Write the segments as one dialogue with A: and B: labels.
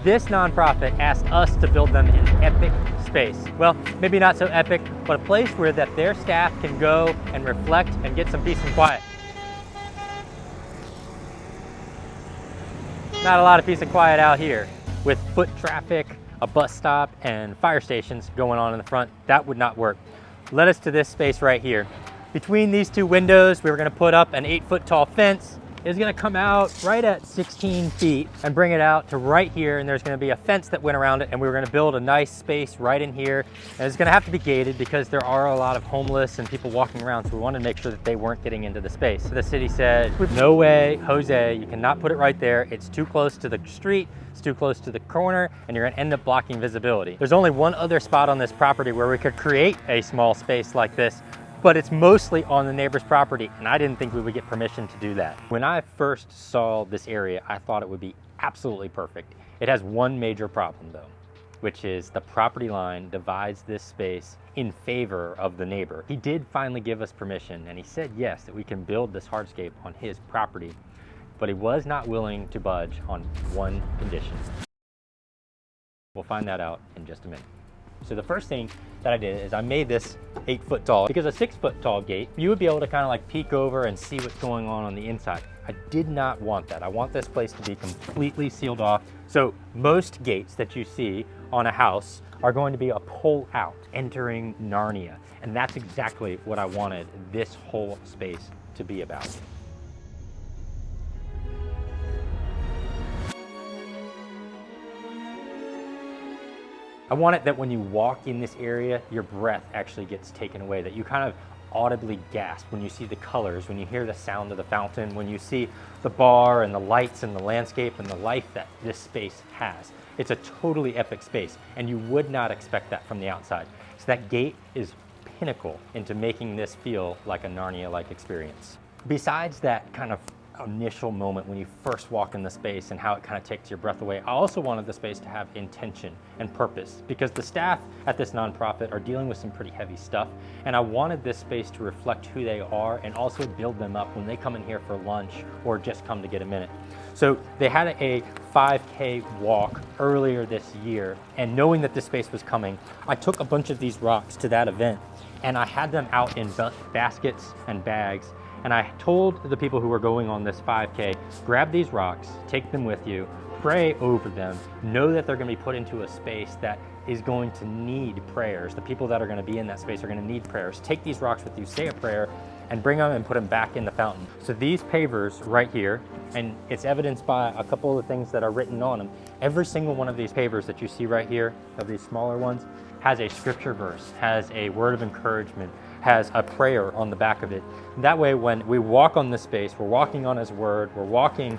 A: This nonprofit asked us to build them an epic space. Well, maybe not so epic, but a place where that their staff can go and reflect and get some peace and quiet. Not a lot of peace and quiet out here. With foot traffic, a bus stop, and fire stations going on in the front, that would not work. Led us to this space right here. Between these two windows, we were gonna put up an 8-foot tall fence. It's gonna come out right at 16 feet and bring it out to right here, and there's gonna be a fence that went around it, and we were gonna build a nice space right in here. And it's gonna have to be gated because there are a lot of homeless and people walking around, so we wanted to make sure that they weren't getting into the space. The city said, no way, Jose, you cannot put it right there. It's too close to the street, it's too close to the corner, and you're gonna end up blocking visibility. There's only one other spot on this property where we could create a small space like this, but it's mostly on the neighbor's property, and I didn't think we would get permission to do that. When I first saw this area, I thought it would be absolutely perfect. It has one major problem though, which is the property line divides this space in favor of the neighbor. He did finally give us permission, and he said yes, that we can build this hardscape on his property, but he was not willing to budge on one condition. We'll find that out in just a minute. So the first thing that I did is I made this 8-foot tall, because a 6-foot tall gate, you would be able to kind of like peek over and see what's going on the inside. I did not want that. I want this place to be completely sealed off. So most gates that you see on a house are going to be a pull out, entering Narnia. And that's exactly what I wanted this whole space to be about. I want it that when you walk in this area, your breath actually gets taken away, that you kind of audibly gasp when you see the colors, when you hear the sound of the fountain, when you see the bar and the lights and the landscape and the life that this space has. It's a totally epic space, and you would not expect that from the outside. So that gate is pinnacle into making this feel like a Narnia-like experience. Besides that kind of initial moment when you first walk in the space and how it kind of takes your breath away, I also wanted the space to have intention and purpose, because the staff at this nonprofit are dealing with some pretty heavy stuff, and I wanted this space to reflect who they are and also build them up when they come in here for lunch or just come to get a minute. So they had a 5K walk earlier this year, and knowing that this space was coming, I took a bunch of these rocks to that event and I had them out in baskets and bags. And I told the people who were going on this 5K, grab these rocks, take them with you, pray over them, know that they're gonna be put into a space that is going to need prayers. The people that are gonna be in that space are gonna need prayers. Take these rocks with you, say a prayer, and bring them and put them back in the fountain. So these pavers right here, and it's evidenced by a couple of the things that are written on them. Every single one of these pavers that you see right here, of these smaller ones, has a scripture verse, has a word of encouragement, has a prayer on the back of it. That way, when we walk on this space, we're walking on his word, we're walking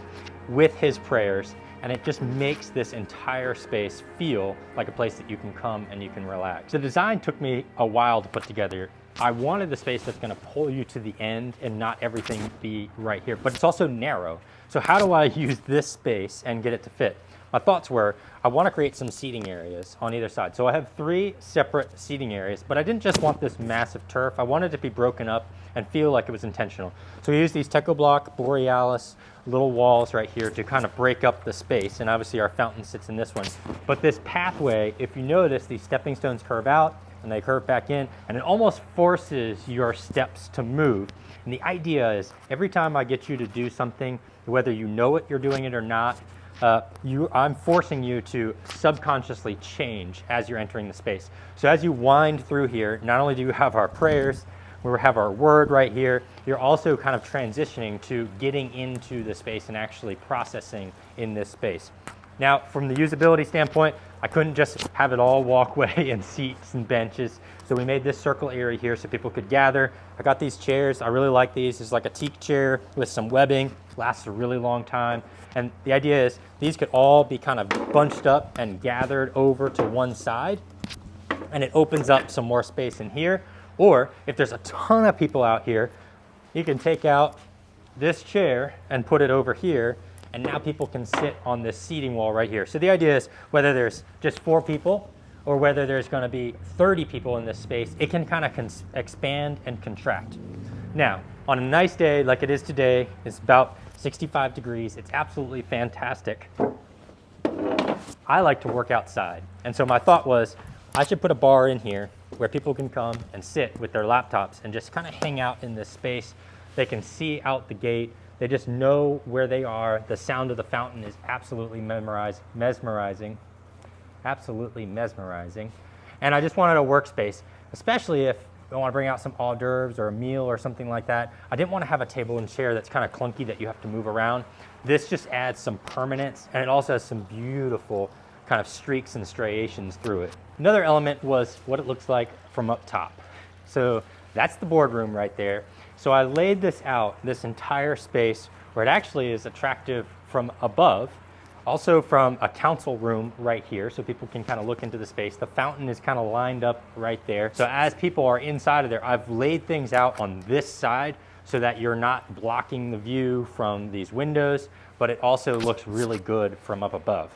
A: with his prayers, and it just makes this entire space feel like a place that you can come and you can relax. The design took me a while to put together. I wanted the space that's gonna pull you to the end and not everything be right here, but it's also narrow. So how do I use this space and get it to fit? My thoughts were, I want to create some seating areas on either side. So I have 3 separate seating areas, but I didn't just want this massive turf. I wanted it to be broken up and feel like it was intentional. So we used these Techo Block Borealis little walls right here to kind of break up the space. And obviously our fountain sits in this one. But this pathway, if you notice, these stepping stones curve out and they curve back in, and it almost forces your steps to move. And the idea is every time I get you to do something, whether you know it, you're doing it or not, I'm forcing you to subconsciously change as you're entering the space. So as you wind through here, not only do you have our prayers, we have our word right here, you're also kind of transitioning to getting into the space and actually processing in this space. Now, from the usability standpoint, I couldn't just have it all walkway and seats and benches. So we made this circle area here so people could gather. I got these chairs. I really like these. It's like a teak chair with some webbing. Lasts a really long time. And the idea is these could all be kind of bunched up and gathered over to one side. And it opens up some more space in here. Or if there's a ton of people out here, you can take out this chair and put it over here. And now people can sit on this seating wall right here. So the idea is whether there's just 4 people or whether there's gonna be 30 people in this space, it can kind of expand and contract. Now, on a nice day like it is today, it's about 65 degrees. It's absolutely fantastic. I like to work outside. And so my thought was, I should put a bar in here where people can come and sit with their laptops and just kind of hang out in this space. They can see out the gate. They just know where they are. The sound of the fountain is absolutely mesmerizing. Absolutely mesmerizing. And I just wanted a workspace, especially if I want to bring out some hors d'oeuvres or a meal or something like that. I didn't want to have a table and chair that's kind of clunky that you have to move around. This just adds some permanence, and it also has some beautiful kind of streaks and striations through it. Another element was what it looks like from up top. So that's the boardroom right there. So I laid this out, this entire space, where it actually is attractive from above, also from a council room right here, so people can kind of look into the space. The fountain is kind of lined up right there. So as people are inside of there, I've laid things out on this side so that you're not blocking the view from these windows, but it also looks really good from up above.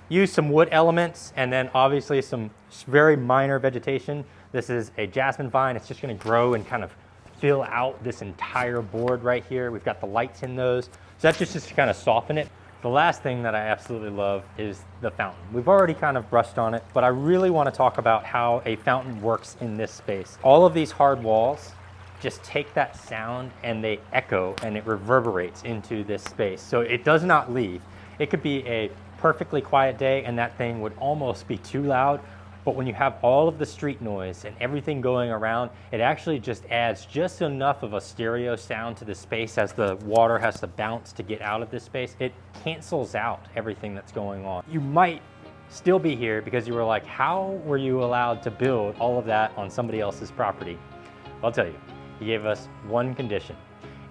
A: Use some wood elements and then obviously some very minor vegetation. This is a jasmine vine. It's just going to grow and kind of fill out this entire board right here. We've got the lights in those. So that's just to kind of soften it. The last thing that I absolutely love is the fountain. We've already kind of brushed on it, but I really want to talk about how a fountain works in this space. All of these hard walls just take that sound and they echo and it reverberates into this space. So it does not leave. It could be a perfectly quiet day and that thing would almost be too loud. But when you have all of the street noise and everything going around, it actually just adds just enough of a stereo sound to the space as the water has to bounce to get out of this space. It cancels out everything that's going on. You might still be here because you were like, how were you allowed to build all of that on somebody else's property? I'll tell you, he gave us one condition.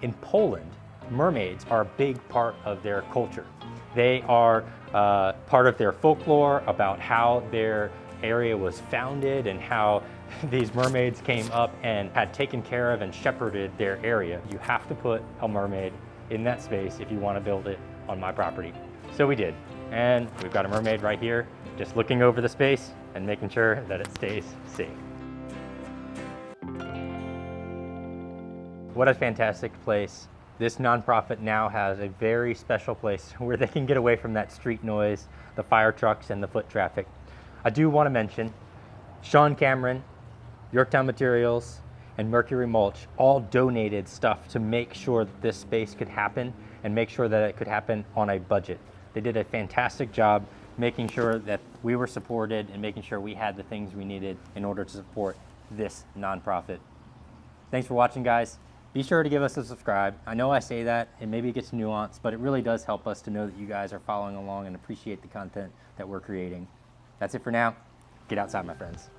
A: In Poland, mermaids are a big part of their culture. They are part of their folklore about how their area was founded and how these mermaids came up and had taken care of and shepherded their area. You have to put a mermaid in that space if you want to build it on my property. So we did. And we've got a mermaid right here, just looking over the space and making sure that it stays safe. What a fantastic place. This nonprofit now has a very special place where they can get away from that street noise, the fire trucks, and the foot traffic. I do want to mention Sean Cameron, Yorktown Materials, and Mercury Mulch all donated stuff to make sure that this space could happen and make sure that it could happen on a budget. They did a fantastic job making sure that we were supported and making sure we had the things we needed in order to support this nonprofit. Thanks for watching, guys. Be sure to give us a subscribe. I know I say that and maybe it gets nuanced, but it really does help us to know that you guys are following along and appreciate the content that we're creating. That's it for now. Get outside, my friends.